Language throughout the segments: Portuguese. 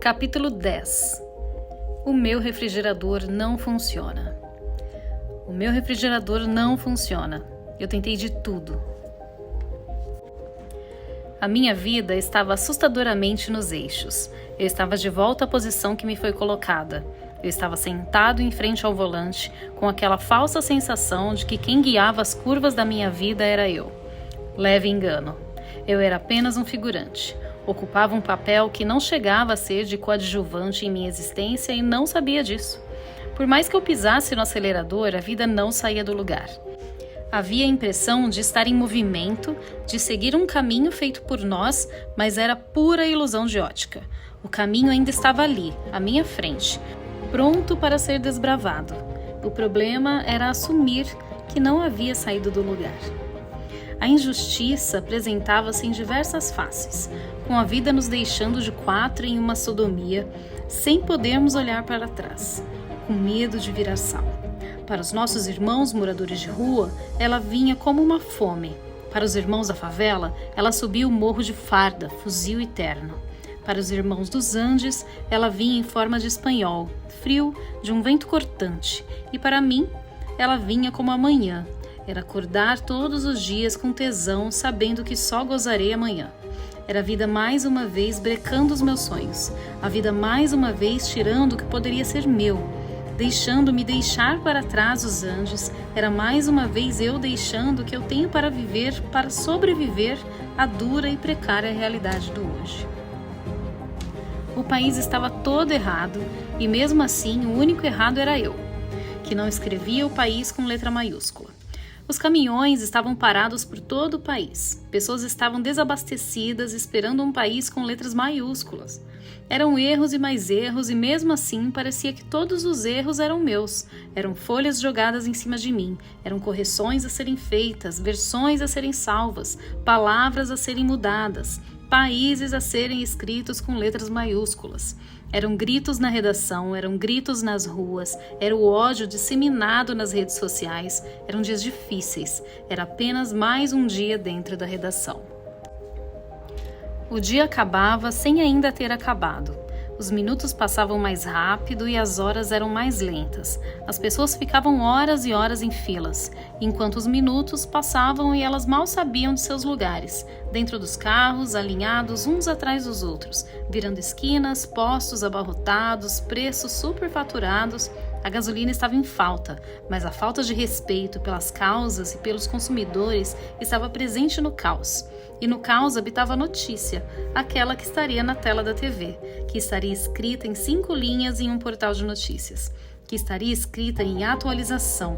Capítulo 10. O meu refrigerador não funciona. O meu refrigerador não funciona. Eu tentei de tudo. A minha vida estava assustadoramente nos eixos. Eu estava de volta à posição que me foi colocada. Eu estava sentado em frente ao volante, com aquela falsa sensação de que quem guiava as curvas da minha vida era eu. Leve engano. Eu era apenas um figurante. Ocupava um papel que não chegava a ser de coadjuvante em minha existência e não sabia disso. Por mais que eu pisasse no acelerador, a vida não saía do lugar. Havia a impressão de estar em movimento, de seguir um caminho feito por nós, mas era pura ilusão de ótica. O caminho ainda estava ali, à minha frente, pronto para ser desbravado. O problema era assumir que não havia saído do lugar. A injustiça apresentava-se em diversas faces, com a vida nos deixando de quatro em uma sodomia, sem podermos olhar para trás, com medo de virar sal. Para os nossos irmãos moradores de rua, ela vinha como uma fome. Para os irmãos da favela, ela subia o morro de farda, fuzil e terno. Para os irmãos dos Andes, ela vinha em forma de espanhol, frio, de um vento cortante. E para mim, ela vinha como amanhã. Era acordar todos os dias com tesão, sabendo que só gozarei amanhã. Era a vida mais uma vez brecando os meus sonhos. A vida mais uma vez tirando o que poderia ser meu. Deixando-me deixar para trás os Andes. Era mais uma vez eu deixando o que eu tenho para viver, para sobreviver à dura e precária realidade do hoje. O país estava todo errado e mesmo assim o único errado era eu, que não escrevia o país com letra maiúscula. Os caminhões estavam parados por todo o país. Pessoas estavam desabastecidas, esperando um país com letras maiúsculas. Eram erros e mais erros, e mesmo assim parecia que todos os erros eram meus. Eram folhas jogadas em cima de mim. Eram correções a serem feitas, versões a serem salvas, palavras a serem mudadas, países a serem escritos com letras maiúsculas. Eram gritos na redação, eram gritos nas ruas, era o ódio disseminado nas redes sociais, eram dias difíceis, era apenas mais um dia dentro da redação. O dia acabava sem ainda ter acabado. Os minutos passavam mais rápido e as horas eram mais lentas. As pessoas ficavam horas e horas em filas, enquanto os minutos passavam e elas mal sabiam de seus lugares, dentro dos carros, alinhados uns atrás dos outros, virando esquinas, postos abarrotados, preços superfaturados. A gasolina estava em falta, mas a falta de respeito pelas causas e pelos consumidores estava presente no caos. E no caos habitava a notícia, aquela que estaria na tela da TV, que estaria escrita em 5 linhas em um portal de notícias, que estaria escrita em atualização,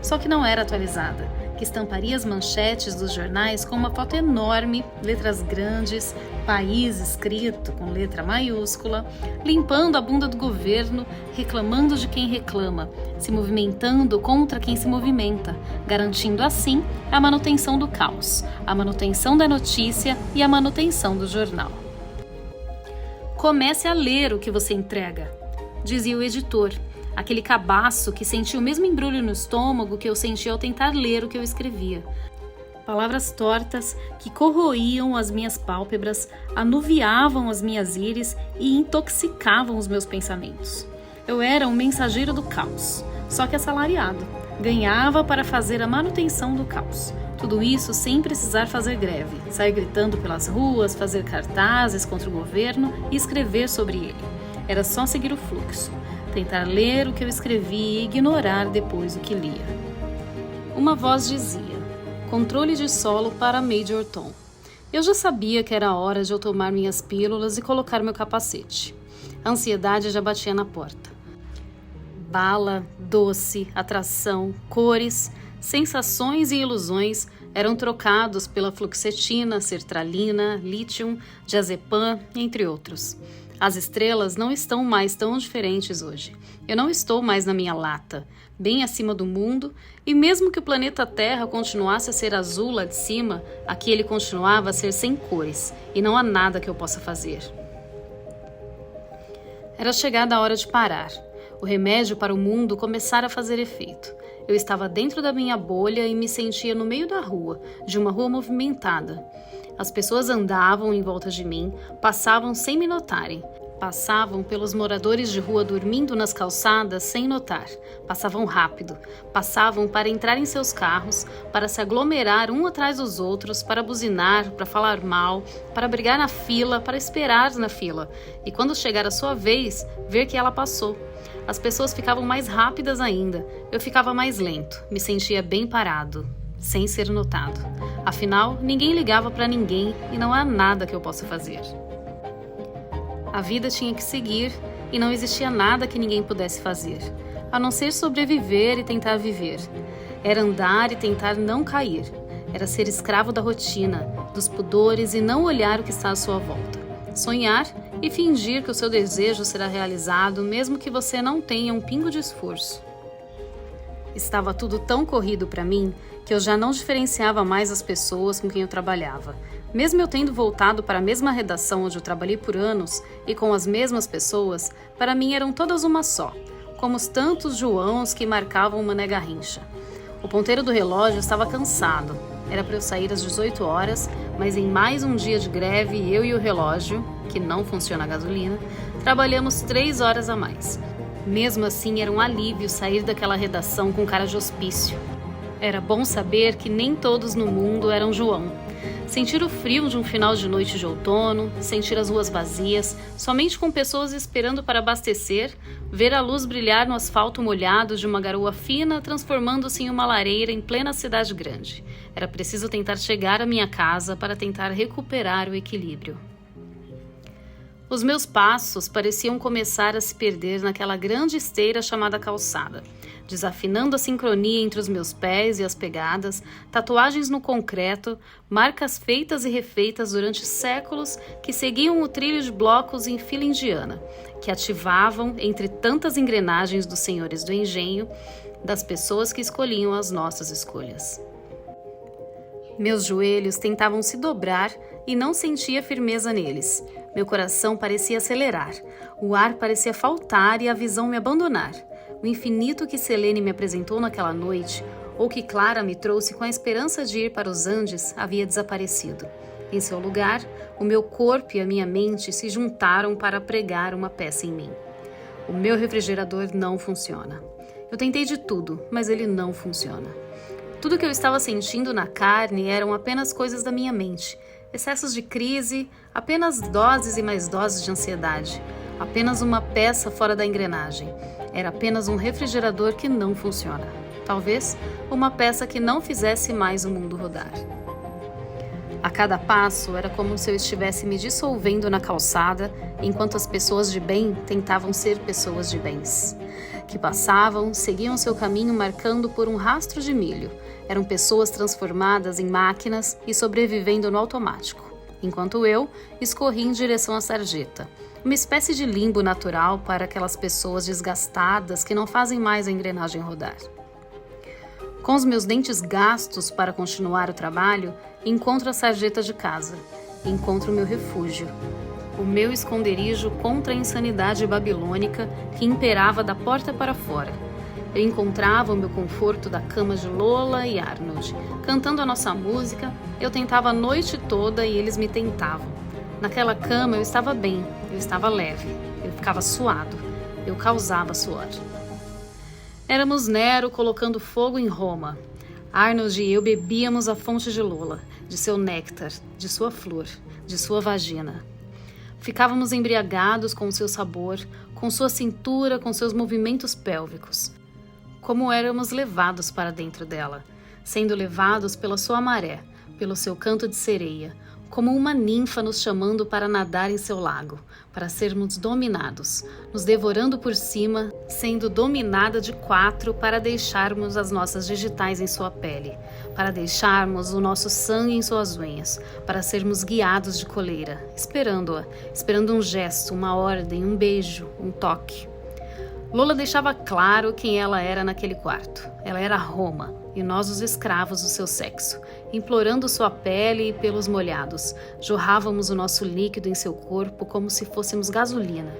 só que não era atualizada, que estamparia as manchetes dos jornais com uma foto enorme, letras grandes, país escrito com letra maiúscula, limpando a bunda do governo, reclamando de quem reclama, se movimentando contra quem se movimenta, garantindo assim a manutenção do caos, a manutenção da notícia e a manutenção do jornal. Comece a ler o que você entrega, dizia o editor, aquele cabaço que sentia o mesmo embrulho no estômago que eu sentia ao tentar ler o que eu escrevia. Palavras tortas que corroíam as minhas pálpebras, anuviavam as minhas íris e intoxicavam os meus pensamentos. Eu era um mensageiro do caos, só que assalariado. Ganhava para fazer a manutenção do caos. Tudo isso sem precisar fazer greve, sair gritando pelas ruas, fazer cartazes contra o governo e escrever sobre ele. Era só seguir o fluxo. Tentar ler o que eu escrevi e ignorar depois o que lia. Uma voz dizia: controle de solo para Major Tom. Eu já sabia que era hora de eu tomar minhas pílulas e colocar meu capacete. A ansiedade já batia na porta. Bala, doce, atração, cores, sensações e ilusões eram trocados pela fluoxetina, sertralina, lítio, diazepam, entre outros. As estrelas não estão mais tão diferentes hoje. Eu não estou mais na minha lata, bem acima do mundo, e mesmo que o planeta Terra continuasse a ser azul lá de cima, aqui ele continuava a ser sem cores, e não há nada que eu possa fazer. Era chegada a hora de parar. O remédio para o mundo começara a fazer efeito. Eu estava dentro da minha bolha e me sentia no meio da rua, de uma rua movimentada. As pessoas andavam em volta de mim, passavam sem me notarem. Passavam pelos moradores de rua dormindo nas calçadas sem notar. Passavam rápido. Passavam para entrar em seus carros, para se aglomerar um atrás dos outros, para buzinar, para falar mal, para brigar na fila, para esperar na fila. E quando chegar a sua vez, ver que ela passou. As pessoas ficavam mais rápidas ainda. Eu ficava mais lento. Me sentia bem parado, sem ser notado. Afinal, ninguém ligava para ninguém e não há nada que eu possa fazer. A vida tinha que seguir e não existia nada que ninguém pudesse fazer, a não ser sobreviver e tentar viver. Era andar e tentar não cair. Era ser escravo da rotina, dos pudores e não olhar o que está à sua volta. Sonhar e fingir que o seu desejo será realizado mesmo que você não tenha um pingo de esforço. Estava tudo tão corrido para mim que eu já não diferenciava mais as pessoas com quem eu trabalhava. Mesmo eu tendo voltado para a mesma redação onde eu trabalhei por anos e com as mesmas pessoas, para mim eram todas uma só, como os tantos Joãos que marcavam Mané Garrincha. O ponteiro do relógio estava cansado. Era para eu sair às 18 horas, mas em mais um dia de greve, eu e o relógio, que não funciona a gasolina, trabalhamos 3 horas a mais. Mesmo assim, era um alívio sair daquela redação com cara de hospício. Era bom saber que nem todos no mundo eram João. Sentir o frio de um final de noite de outono, sentir as ruas vazias, somente com pessoas esperando para abastecer, ver a luz brilhar no asfalto molhado de uma garoa fina transformando-se em uma lareira em plena cidade grande. Era preciso tentar chegar à minha casa para tentar recuperar o equilíbrio. Os meus passos pareciam começar a se perder naquela grande esteira chamada calçada, desafinando a sincronia entre os meus pés e as pegadas, tatuagens no concreto, marcas feitas e refeitas durante séculos que seguiam o trilho de blocos em fila indiana, que ativavam, entre tantas engrenagens dos senhores do engenho, das pessoas que escolhiam as nossas escolhas. Meus joelhos tentavam se dobrar e não sentia firmeza neles. Meu coração parecia acelerar, o ar parecia faltar e a visão me abandonar. O infinito que Selene me apresentou naquela noite, ou que Clara me trouxe com a esperança de ir para os Andes, havia desaparecido. Em seu lugar, o meu corpo e a minha mente se juntaram para pregar uma peça em mim. O meu refrigerador não funciona. Eu tentei de tudo, mas ele não funciona. Tudo que eu estava sentindo na carne eram apenas coisas da minha mente. Excessos de crise, apenas doses e mais doses de ansiedade. Apenas uma peça fora da engrenagem. Era apenas um refrigerador que não funciona. Talvez uma peça que não fizesse mais o mundo rodar. A cada passo era como se eu estivesse me dissolvendo na calçada, enquanto as pessoas de bem tentavam ser pessoas de bens. Que passavam, seguiam seu caminho marcando por um rastro de milho. Eram pessoas transformadas em máquinas e sobrevivendo no automático, enquanto eu escorri em direção à sarjeta, uma espécie de limbo natural para aquelas pessoas desgastadas que não fazem mais a engrenagem rodar. Com os meus dentes gastos para continuar o trabalho, encontro a sarjeta de casa, encontro o meu refúgio, o meu esconderijo contra a insanidade babilônica que imperava da porta para fora. Eu encontrava o meu conforto da cama de Lola e Arnold. Cantando a nossa música, eu tentava a noite toda e eles me tentavam. Naquela cama eu estava bem, eu estava leve, eu ficava suado, eu causava suor. Éramos Nero colocando fogo em Roma. Arnold e eu bebíamos a fonte de Lola, de seu néctar, de sua flor, de sua vagina. Ficávamos embriagados com o seu sabor, com sua cintura, com seus movimentos pélvicos. Como éramos levados para dentro dela, sendo levados pela sua maré, pelo seu canto de sereia, como uma ninfa nos chamando para nadar em seu lago, para sermos dominados, nos devorando por cima, sendo dominada de 4 para deixarmos as nossas digitais em sua pele, para deixarmos o nosso sangue em suas unhas, para sermos guiados de coleira, esperando-a, esperando um gesto, uma ordem, um beijo, um toque. Lola deixava claro quem ela era naquele quarto. Ela era Roma, e nós os escravos do seu sexo, implorando sua pele pelos molhados. Jorrávamos o nosso líquido em seu corpo como se fôssemos gasolina.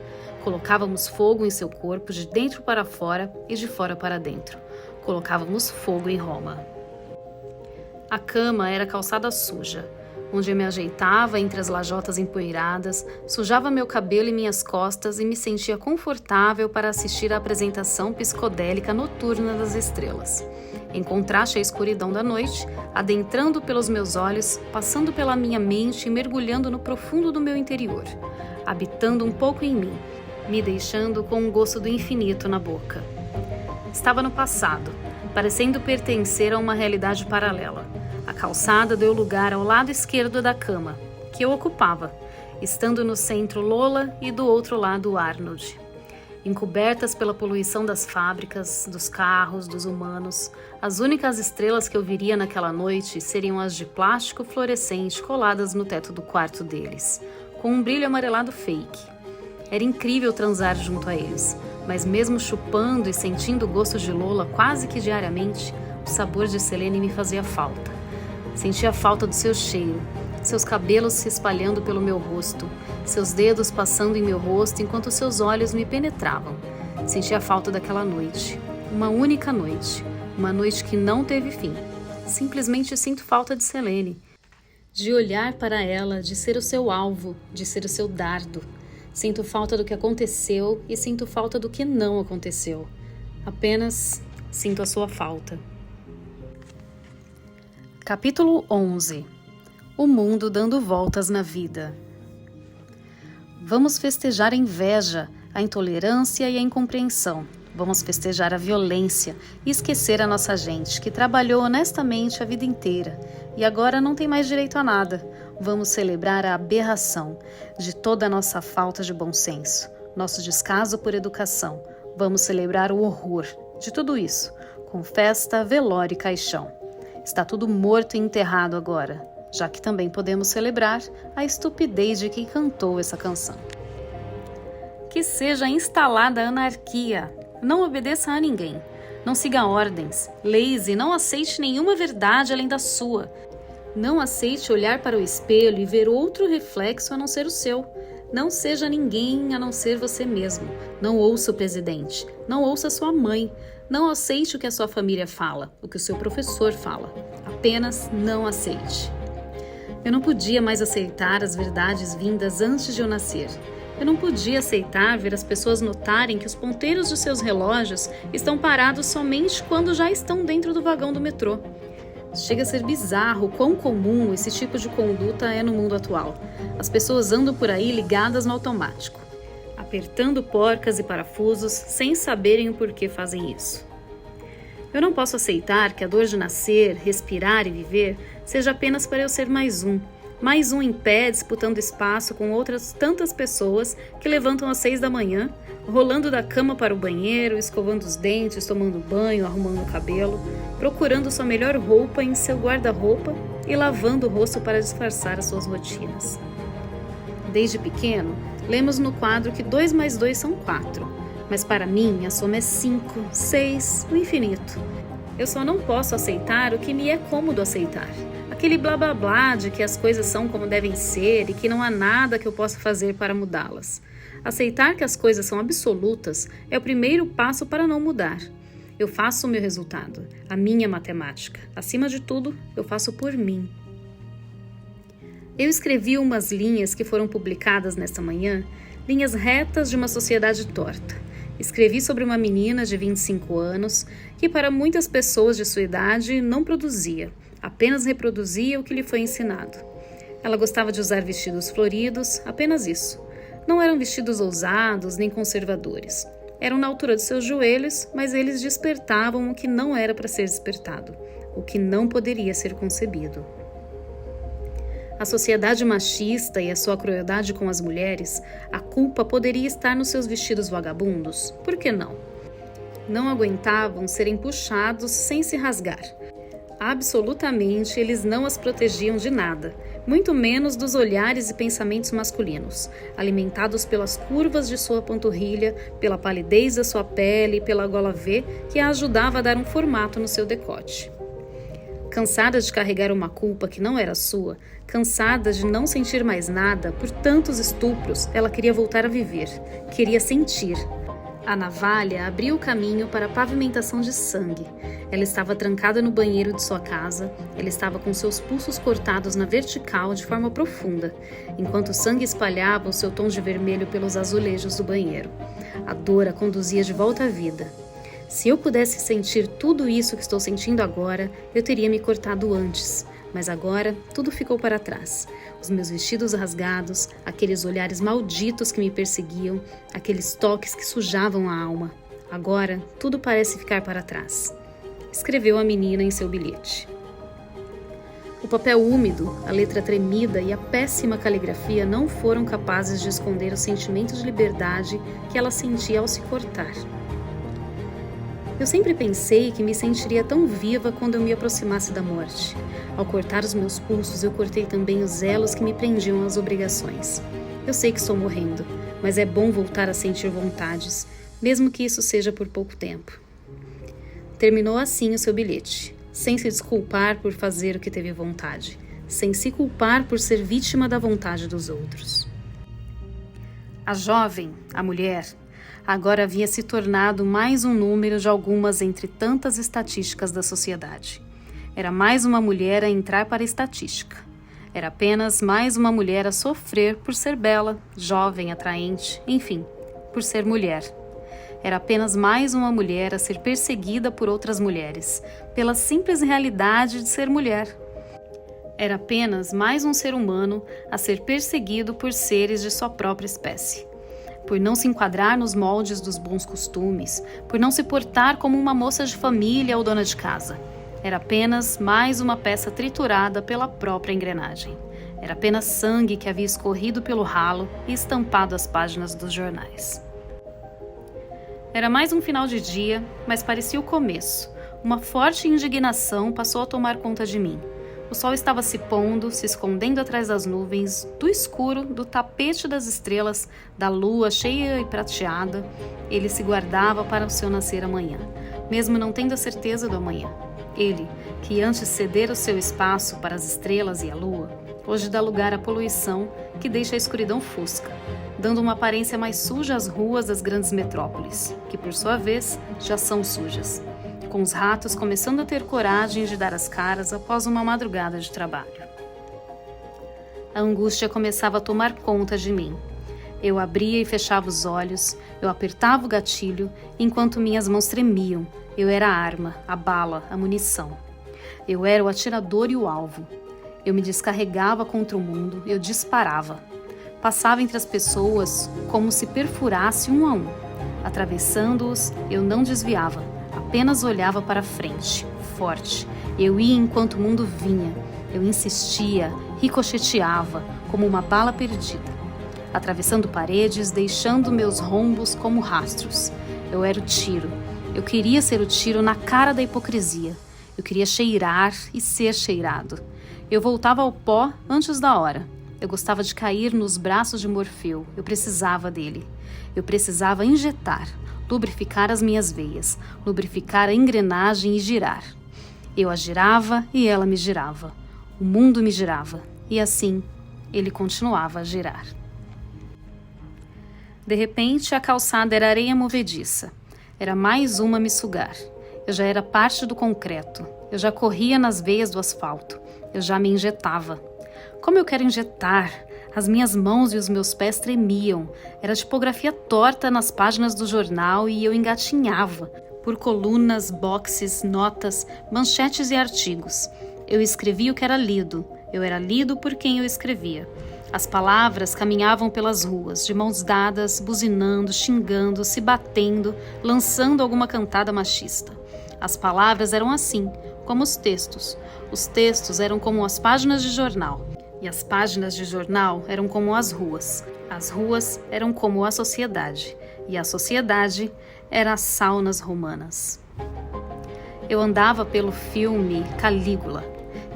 Colocávamos fogo em seu corpo de dentro para fora e de fora para dentro. Colocávamos fogo em Roma. A cama era calçada suja. onde eu me ajeitava entre as lajotas empoeiradas, sujava meu cabelo e minhas costas e me sentia confortável para assistir à apresentação psicodélica noturna das estrelas. Em contraste à escuridão da noite, adentrando pelos meus olhos, passando pela minha mente e mergulhando no profundo do meu interior, habitando um pouco em mim, me deixando com um gosto do infinito na boca. Estava no passado, parecendo pertencer a uma realidade paralela. A calçada deu lugar ao lado esquerdo da cama, que eu ocupava, estando no centro Lola e do outro lado Arnold. Encobertas pela poluição das fábricas, dos carros, dos humanos, as únicas estrelas que eu viria naquela noite seriam as de plástico fluorescente coladas no teto do quarto deles, com um brilho amarelado fake. Era incrível transar junto a eles, mas mesmo chupando e sentindo o gosto de Lola quase que diariamente, o sabor de Selene me fazia falta. Sentia falta do seu cheiro, seus cabelos se espalhando pelo meu rosto, seus dedos passando em meu rosto enquanto seus olhos me penetravam. Sentia falta daquela noite, uma única noite, uma noite que não teve fim. Simplesmente sinto falta de Selene, de olhar para ela, de ser o seu alvo, de ser o seu dardo. Sinto falta do que aconteceu e sinto falta do que não aconteceu. Apenas sinto a sua falta. Capítulo 11. O mundo dando voltas na vida. Vamos festejar a inveja, a intolerância e a incompreensão. Vamos festejar a violência e esquecer a nossa gente, que trabalhou honestamente a vida inteira e agora não tem mais direito a nada. Vamos celebrar a aberração de toda a nossa falta de bom senso, nosso descaso por educação. Vamos celebrar o horror de tudo isso, com festa, velório e caixão. Está tudo morto e enterrado agora, já que também podemos celebrar a estupidez de quem cantou essa canção. Que seja instalada a anarquia. Não obedeça a ninguém. Não siga ordens, leis e não aceite nenhuma verdade além da sua. Não aceite olhar para o espelho e ver outro reflexo a não ser o seu. Não seja ninguém a não ser você mesmo. Não ouça o presidente. Não ouça sua mãe. Não aceite o que a sua família fala, o que o seu professor fala. Apenas não aceite. Eu não podia mais aceitar as verdades vindas antes de eu nascer. Eu não podia aceitar ver as pessoas notarem que os ponteiros de seus relógios estão parados somente quando já estão dentro do vagão do metrô. Chega a ser bizarro quão comum esse tipo de conduta é no mundo atual. As pessoas andam por aí ligadas no automático, apertando porcas e parafusos sem saberem o porquê fazem isso. Eu não posso aceitar que a dor de nascer, respirar e viver seja apenas para eu ser mais um em pé disputando espaço com outras tantas pessoas que levantam às 6 da manhã, rolando da cama para o banheiro, escovando os dentes, tomando banho, arrumando o cabelo, procurando sua melhor roupa em seu guarda-roupa e lavando o rosto para disfarçar as suas rotinas. Desde pequeno, lemos no quadro que 2 mais 2 são 4, mas para mim a soma é 5, 6, o infinito. Eu só não posso aceitar o que me é cômodo aceitar. Aquele blá blá blá de que as coisas são como devem ser e que não há nada que eu possa fazer para mudá-las. Aceitar que as coisas são absolutas é o primeiro passo para não mudar. Eu faço o meu resultado, a minha matemática. Acima de tudo, eu faço por mim. Eu escrevi umas linhas que foram publicadas nesta manhã, linhas retas de uma sociedade torta. Escrevi sobre uma menina de 25 anos que para muitas pessoas de sua idade não produzia, apenas reproduzia o que lhe foi ensinado. Ela gostava de usar vestidos floridos, apenas isso. Não eram vestidos ousados nem conservadores. Eram na altura de seus joelhos, mas eles despertavam o que não era para ser despertado, o que não poderia ser concebido. A sociedade machista e a sua crueldade com as mulheres, a culpa poderia estar nos seus vestidos vagabundos? Por que não? Não aguentavam serem puxados sem se rasgar. Absolutamente, eles não as protegiam de nada, muito menos dos olhares e pensamentos masculinos, alimentados pelas curvas de sua panturrilha, pela palidez da sua pele e pela gola V que a ajudava a dar um formato no seu decote. Cansada de carregar uma culpa que não era sua, cansada de não sentir mais nada por tantos estupros, ela queria voltar a viver, queria sentir. A navalha abriu o caminho para a pavimentação de sangue. Ela estava trancada no banheiro de sua casa. Ela estava com seus pulsos cortados na vertical de forma profunda, enquanto o sangue espalhava o seu tom de vermelho pelos azulejos do banheiro. A dor a conduzia de volta à vida. Se eu pudesse sentir tudo isso que estou sentindo agora, eu teria me cortado antes. Mas agora, tudo ficou para trás. Os meus vestidos rasgados, aqueles olhares malditos que me perseguiam, aqueles toques que sujavam a alma. Agora, tudo parece ficar para trás. Escreveu a menina em seu bilhete. O papel úmido, a letra tremida e a péssima caligrafia não foram capazes de esconder o sentimento de liberdade que ela sentia ao se cortar. Eu sempre pensei que me sentiria tão viva quando eu me aproximasse da morte. Ao cortar os meus pulsos, eu cortei também os elos que me prendiam às obrigações. Eu sei que estou morrendo, mas é bom voltar a sentir vontades, mesmo que isso seja por pouco tempo. Terminou assim o seu bilhete, sem se desculpar por fazer o que teve vontade, sem se culpar por ser vítima da vontade dos outros. A jovem, a mulher, agora havia se tornado mais um número de algumas entre tantas estatísticas da sociedade. Era mais uma mulher a entrar para a estatística. Era apenas mais uma mulher a sofrer por ser bela, jovem, atraente, enfim, por ser mulher. Era apenas mais uma mulher a ser perseguida por outras mulheres, pela simples realidade de ser mulher. Era apenas mais um ser humano a ser perseguido por seres de sua própria espécie. Por não se enquadrar nos moldes dos bons costumes, por não se portar como uma moça de família ou dona de casa. Era apenas mais uma peça triturada pela própria engrenagem. Era apenas sangue que havia escorrido pelo ralo e estampado as páginas dos jornais. Era mais um final de dia, mas parecia o começo. Uma forte indignação passou a tomar conta de mim. O sol estava se pondo, se escondendo atrás das nuvens, do escuro, do tapete das estrelas, da lua cheia e prateada. Ele se guardava para o seu nascer amanhã, mesmo não tendo a certeza do amanhã. Ele, que antes cedera o seu espaço para as estrelas e a lua, hoje dá lugar à poluição que deixa a escuridão fosca, dando uma aparência mais suja às ruas das grandes metrópoles, que por sua vez já são sujas, com os ratos começando a ter coragem de dar as caras após uma madrugada de trabalho. A angústia começava a tomar conta de mim. Eu abria e fechava os olhos, eu apertava o gatilho, enquanto minhas mãos tremiam. Eu era a arma, a bala, a munição. Eu era o atirador e o alvo. Eu me descarregava contra o mundo, eu disparava. Passava entre as pessoas como se perfurasse um a um. Atravessando-os, eu não desviava, apenas olhava para frente, forte. Eu ia enquanto o mundo vinha. Eu insistia, ricocheteava, como uma bala perdida. Atravessando paredes, deixando meus rombos como rastros. Eu era o tiro. Eu queria ser o tiro na cara da hipocrisia. Eu queria cheirar e ser cheirado. Eu voltava ao pó antes da hora. Eu gostava de cair nos braços de Morfeu. Eu precisava dele. Eu precisava injetar, lubrificar as minhas veias, lubrificar a engrenagem e girar. Eu a girava e ela me girava. O mundo me girava. E assim, ele continuava a girar. De repente, a calçada era areia movediça. Era mais uma a me sugar. Eu já era parte do concreto. Eu já corria nas veias do asfalto. Eu já me injetava. Como eu quero injetar? As minhas mãos e os meus pés tremiam. Era tipografia torta nas páginas do jornal e eu engatinhava por colunas, boxes, notas, manchetes e artigos. Eu escrevia o que era lido. Eu era lido por quem eu escrevia. As palavras caminhavam pelas ruas, de mãos dadas, buzinando, xingando, se batendo, lançando alguma cantada machista. As palavras eram assim, como os textos. Os textos eram como as páginas de jornal. E as páginas de jornal eram como as ruas. As ruas eram como a sociedade. E a sociedade era as saunas romanas. Eu andava pelo filme Calígula,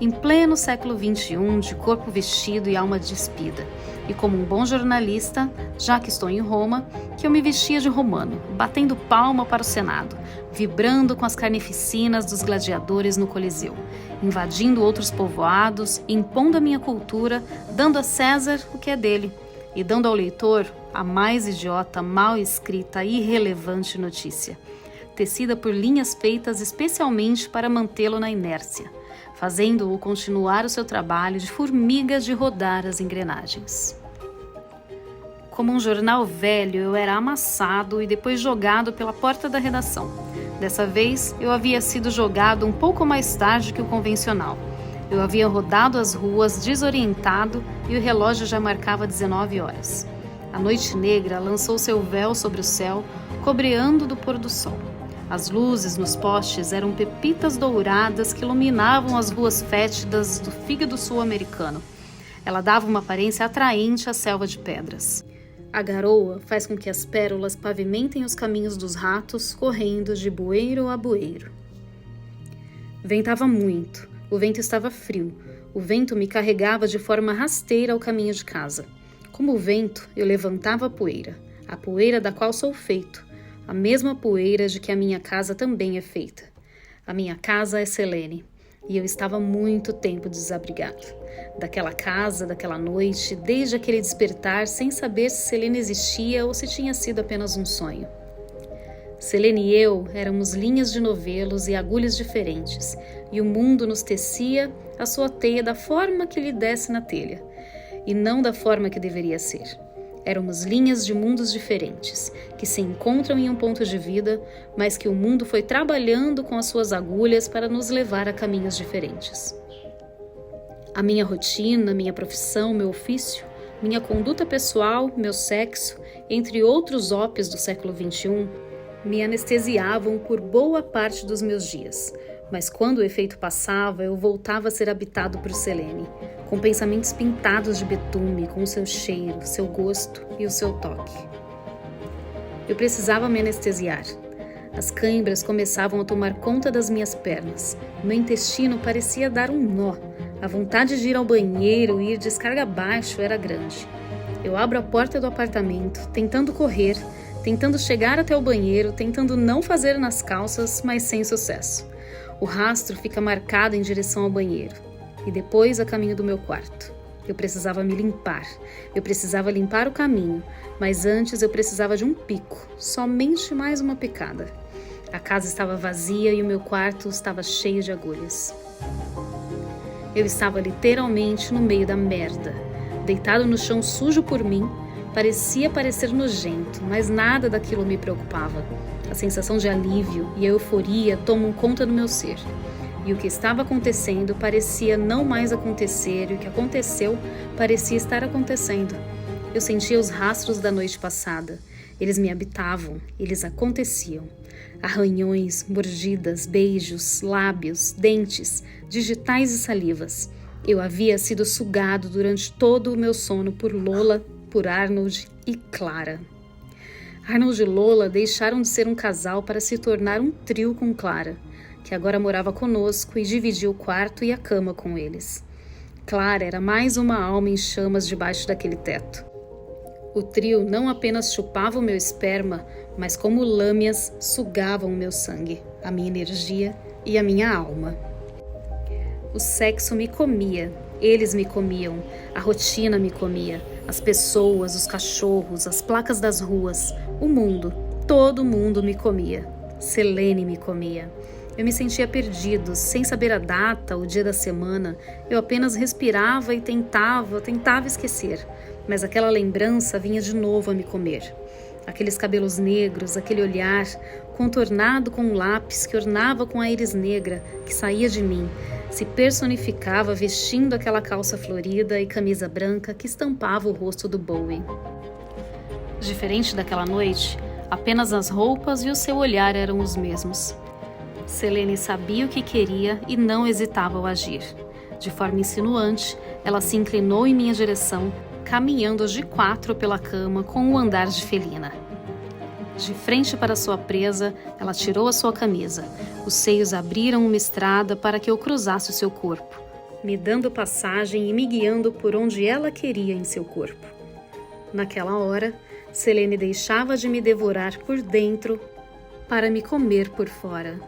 em pleno século XXI, de corpo vestido e alma despida. E como um bom jornalista, já que estou em Roma, que eu me vestia de romano, batendo palma para o Senado, vibrando com as carnificinas dos gladiadores no Coliseu, invadindo outros povoados, impondo a minha cultura, dando a César o que é dele, e dando ao leitor a mais idiota, mal escrita, irrelevante notícia, tecida por linhas feitas especialmente para mantê-lo na inércia, fazendo-o continuar o seu trabalho de formiga de rodar as engrenagens. Como um jornal velho, eu era amassado e depois jogado pela porta da redação. Dessa vez, eu havia sido jogado um pouco mais tarde que o convencional. Eu havia rodado as ruas desorientado e o relógio já marcava 19 horas. A noite negra lançou seu véu sobre o céu, cobreando do pôr do sol. As luzes nos postes eram pepitas douradas que iluminavam as ruas fétidas do fígado sul-americano. Ela dava uma aparência atraente à selva de pedras. A garoa faz com que as pérolas pavimentem os caminhos dos ratos, correndo de bueiro a bueiro. Ventava muito. O vento estava frio. O vento me carregava de forma rasteira ao caminho de casa. Como o vento, eu levantava a poeira da qual sou feito, a mesma poeira de que a minha casa também é feita. A minha casa é Selene, e eu estava muito tempo desabrigado. Daquela casa, daquela noite, desde aquele despertar, sem saber se Selene existia ou se tinha sido apenas um sonho. Selene e eu éramos linhas de novelos e agulhas diferentes, e o mundo nos tecia a sua teia da forma que lhe desse na telha, e não da forma que deveria ser. Éramos linhas de mundos diferentes, que se encontram em um ponto de vida, mas que o mundo foi trabalhando com as suas agulhas para nos levar a caminhos diferentes. A minha rotina, minha profissão, meu ofício, minha conduta pessoal, meu sexo, entre outros ópios do século XXI, me anestesiavam por boa parte dos meus dias. Mas quando o efeito passava, eu voltava a ser habitado por Selene, com pensamentos pintados de betume, com o seu cheiro, seu gosto e o seu toque. Eu precisava me anestesiar. As cãibras começavam a tomar conta das minhas pernas. Meu intestino parecia dar um nó. A vontade de ir ao banheiro e ir descarga abaixo era grande. Eu abro a porta do apartamento, tentando correr, tentando chegar até o banheiro, tentando não fazer nas calças, mas sem sucesso. O rastro fica marcado em direção ao banheiro e depois a caminho do meu quarto. Eu precisava me limpar. Eu precisava limpar o caminho, mas antes eu precisava de um pico, somente mais uma picada. A casa estava vazia e o meu quarto estava cheio de agulhas. Eu estava literalmente no meio da merda. Deitado no chão sujo por mim, parecia parecer nojento, mas nada daquilo me preocupava. A sensação de alívio e a euforia tomam conta do meu ser. E o que estava acontecendo parecia não mais acontecer, e o que aconteceu parecia estar acontecendo. Eu sentia os rastros da noite passada. Eles me habitavam, eles aconteciam. Arranhões, mordidas, beijos, lábios, dentes, digitais e salivas. Eu havia sido sugado durante todo o meu sono por Lola, por Arnold e Clara. Arnold e Lola deixaram de ser um casal para se tornar um trio com Clara, que agora morava conosco e dividia o quarto e a cama com eles. Clara era mais uma alma em chamas debaixo daquele teto. O trio não apenas chupava o meu esperma, mas como lâmias sugavam o meu sangue, a minha energia e a minha alma. O sexo me comia, eles me comiam, a rotina me comia, as pessoas, os cachorros, as placas das ruas, o mundo, todo mundo me comia. Selene me comia. Eu me sentia perdido, sem saber a data, o dia da semana. Eu apenas respirava e tentava esquecer. Mas aquela lembrança vinha de novo a me comer. Aqueles cabelos negros, aquele olhar, contornado com um lápis que ornava com a íris negra que saía de mim, se personificava vestindo aquela calça florida e camisa branca que estampava o rosto do Bowie. Diferente daquela noite, apenas as roupas e o seu olhar eram os mesmos. Selene sabia o que queria e não hesitava ao agir. De forma insinuante, ela se inclinou em minha direção, caminhando de quatro pela cama com o andar de felina. De frente para sua presa, ela tirou a sua camisa. Os seios abriram uma estrada para que eu cruzasse o seu corpo, me dando passagem e me guiando por onde ela queria em seu corpo. Naquela hora, Selene deixava de me devorar por dentro para me comer por fora.